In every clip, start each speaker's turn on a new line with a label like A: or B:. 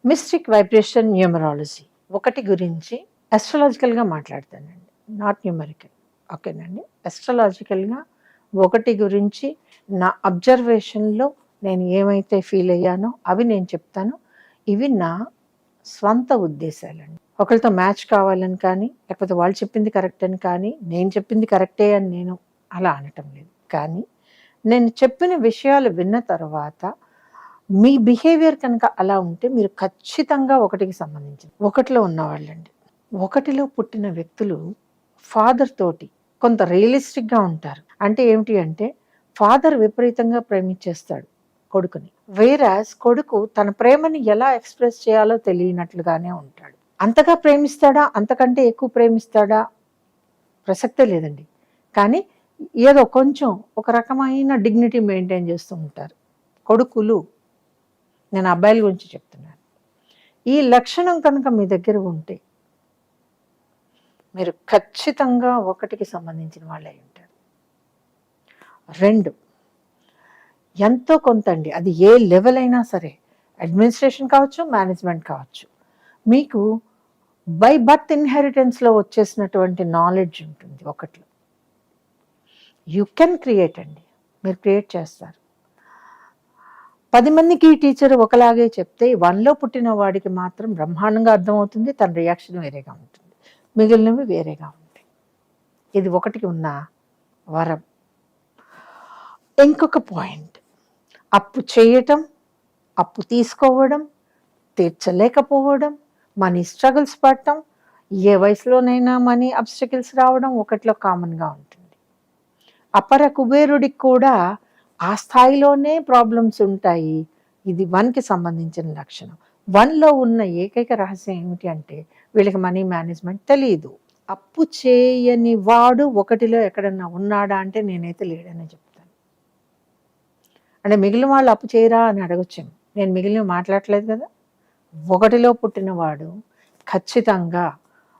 A: Mystic vibration numerology ఒకటి గురించి అస్ట్రాలజికల్గా మాట్లాడతానండి, not numerical. ఓకేనండి. అస్ట్రాలజికల్గా ఒకటి గురించి నా అబ్జర్వేషన్లో నేను ఏమైతే ఫీల్ అయ్యానో అవి నేను చెప్తాను. ఇవి నా స్వంత ఉద్దేశాలండి. ఒకరితో మ్యాచ్ కావాలని కానీ, లేకపోతే వాళ్ళు చెప్పింది కరెక్ట్ అని కానీ, నేను చెప్పింది కరెక్టే అని నేను అలా అనటం లేదు. కానీ నేను చెప్పిన విషయాలు విన్న తర్వాత మీ బిహేవియర్ కనుక అలా ఉంటే మీరు ఖచ్చితంగా ఒకటికి సంబంధించి ఒకటిలో ఉన్నవాళ్ళండి. ఒకటిలో పుట్టిన వ్యక్తులు ఫాదర్ తోటి కొంత రియలిస్టిక్గా ఉంటారు. అంటే ఏమిటి అంటే, ఫాదర్ విపరీతంగా ప్రేమించేస్తాడు కొడుకుని, వేరాస్ కొడుకు తన ప్రేమని ఎలా ఎక్స్ప్రెస్ చేయాలో తెలియనట్లుగానే ఉంటాడు. అంతగా ప్రేమిస్తాడా, అంతకంటే ఎక్కువ ప్రేమిస్తాడా ప్రసక్తే లేదండి. కానీ ఏదో కొంచెం ఒక రకమైన డిగ్నిటీ మెయింటైన్ చేస్తూ ఉంటారు కొడుకులు. నేను అబ్బాయిల గురించి చెప్తున్నాను. ఈ లక్షణం కనుక మీ దగ్గర ఉంటే మీరు ఖచ్చితంగా ఒకటికి సంబంధించిన వాళ్ళే ఉంటారు. 2, ఎంతో కొంత అండి, అది ఏ లెవెల్ అయినా సరే, అడ్మినిస్ట్రేషన్ కావచ్చు, మేనేజ్మెంట్ కావచ్చు, మీకు బై బర్త్ ఇన్హెరిటెన్స్లో వచ్చేసినటువంటి నాలెడ్జ్ ఉంటుంది ఒకటిలో. యూ కెన్ క్రియేట్ అండి, మీరు క్రియేట్ చేస్తారు. 10 మందికి ఈ టీచర్ ఒకలాగే చెప్తే 1లో పుట్టిన వాడికి మాత్రం బ్రహ్మాండంగా అర్థమవుతుంది, తన రియాక్షన్ వేరేగా ఉంటుంది, మిగిలినవి వేరేగా ఉంటాయి. ఇది ఒకటికి ఉన్న వరం. ఇంకొక పాయింట్, అప్పు చేయటం, అప్పు తీసుకోవడం, తీర్చలేకపోవడం, మనీ స్ట్రగుల్స్ పడటం, ఏ వయసులోనైనా మనీ అబ్స్టకిల్స్ రావడం ఒకటిలో కామన్గా ఉంటుంది. అపర కుబేరుడికి కూడా ఆ స్థాయిలోనే ప్రాబ్లమ్స్ ఉంటాయి. ఇది 1కి సంబంధించిన లక్షణం. 1లో ఉన్న ఏకైక రహస్యం ఏమిటి అంటే, వీళ్ళకి మనీ మేనేజ్మెంట్ తెలియదు. అప్పు చేయని వాడు ఒకటిలో ఎక్కడన్నా ఉన్నాడా అంటే నేనైతే లేడనే చెప్తాను. అంటే మిగిలిన వాళ్ళు అప్పు చేయరా అని అడగొచ్చాము, నేను మిగిలిన మాట్లాడలేదు కదా. ఒకటిలో పుట్టినవాడు ఖచ్చితంగా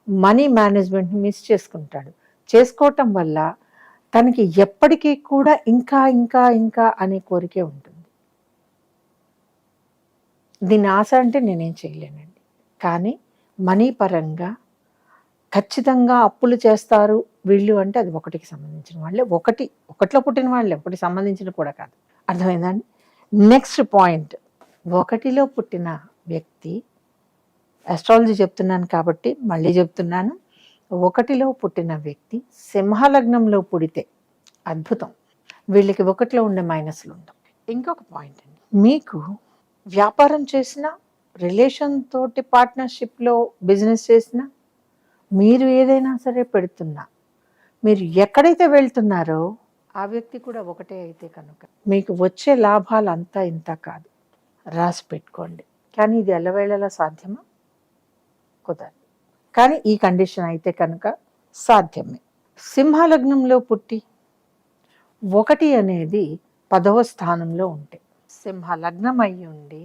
A: మనీ మేనేజ్మెంట్ని మిస్ చేసుకుంటాడు. చేసుకోవటం వల్ల తనకి ఎప్పటికీ కూడా ఇంకా ఇంకా ఇంకా అనే కోరికే ఉంటుంది. దీని ఆశ అంటే నేనేం చేయలేనండి. కానీ మనీ పరంగా ఖచ్చితంగా అప్పులు చేస్తారు వీళ్ళు అంటే అది ఒకటికి సంబంధించిన వాళ్ళే. ఒకటిలో పుట్టిన వాళ్ళే, ఒకటి సంబంధించిన కూడా కాదు. అర్థమైందండి. నెక్స్ట్ పాయింట్, ఒకటిలో పుట్టిన వ్యక్తి, ఆస్ట్రాలజీ చెప్తున్నాను కాబట్టి మళ్ళీ చెప్తున్నాను, ఒకటిలో పుట్టిన వ్యక్తి సింహలగ్నంలో పుడితే అద్భుతం. వీళ్ళకి ఒకటిలో ఉండే మైనస్లు ఉండవు. ఇంకొక పాయింట్ అండి, మీకు వ్యాపారం చేసినా, రిలేషన్ తోటి పార్ట్నర్షిప్లో బిజినెస్ చేసినా, మీరు ఏదైనా సరే పెడుతున్నా, మీరు ఎక్కడైతే వెళ్తున్నారో ఆ వ్యక్తి కూడా ఒకటే అయితే కనుక మీకు వచ్చే లాభాలు అంతా ఇంత కాదు. రాసి పెట్టుకోండి. కానీ ఇది ఎల్లవేళలా సాధ్యమా? కుదరదు. కానీ ఈ కండిషన్ అయితే కనుక సాధ్యమే. సింహలగ్నంలో పుట్టి 1 అనేది 10వ స్థానంలో ఉంటే, సింహలగ్నం అయి ఉండి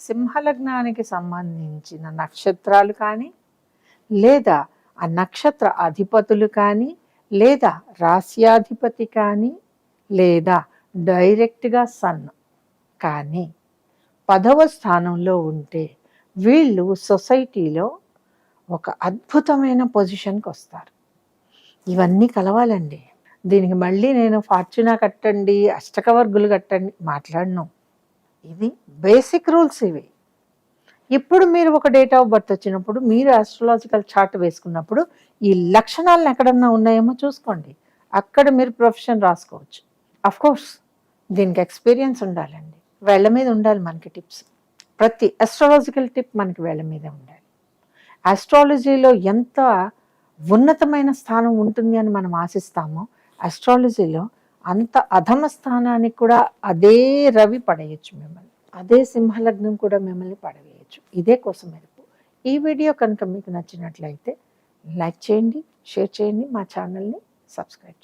A: సింహలగ్నానికి సంబంధించిన నక్షత్రాలు కానీ, లేదా ఆ నక్షత్ర అధిపతులు కానీ, లేదా రాశ్యాధిపతి కానీ, లేదా డైరెక్ట్గా సన్ కానీ 10వ స్థానంలో ఉంటే వీళ్ళు సొసైటీలో ఒక అద్భుతమైన పొజిషన్కి వస్తారు. ఇవన్నీ కలవాలండి. దీనికి మళ్ళీ నేను ఫార్చ్యూనా కట్టండి, అష్టకవర్గులు కట్టండి మాట్లాడను. ఇది బేసిక్ రూల్స్ ఇవి. ఇప్పుడు మీరు ఒక డేట్ ఆఫ్ బర్త్ వచ్చినప్పుడు, మీరు ఆస్ట్రాలజికల్ చార్ట్ వేసుకున్నప్పుడు ఈ లక్షణాలను ఎక్కడన్నా ఉన్నాయేమో చూసుకోండి. అక్కడ మీరు ప్రొఫెషన్ రాసుకోవచ్చు. అఫ్కోర్స్ దీనికి ఎక్స్పీరియన్స్ ఉండాలండి, వేళ్ల మీద ఉండాలి మనకి టిప్స్. ప్రతి ఆస్ట్రాలజికల్ టిప్ మనకి వేళ్ల మీదే ఉండాలి. ఆస్ట్రాలజీలో ఎంత ఉన్నతమైన స్థానం ఉంటుంది అని మనం ఆశిస్తామో, ఆస్ట్రాలజీలో అంత అధమ స్థానానికి కూడా అదే రవి పడేయచ్చు మిమ్మల్ని, అదే సింహలగ్నం కూడా మిమ్మల్ని పడవేయచ్చు. ఇదే కోసం మెరుపు. ఈ వీడియో కనుక మీకు నచ్చినట్లయితే లైక్ చేయండి, షేర్ చేయండి, మా ఛానల్ని సబ్స్క్రైబ్ చేయండి.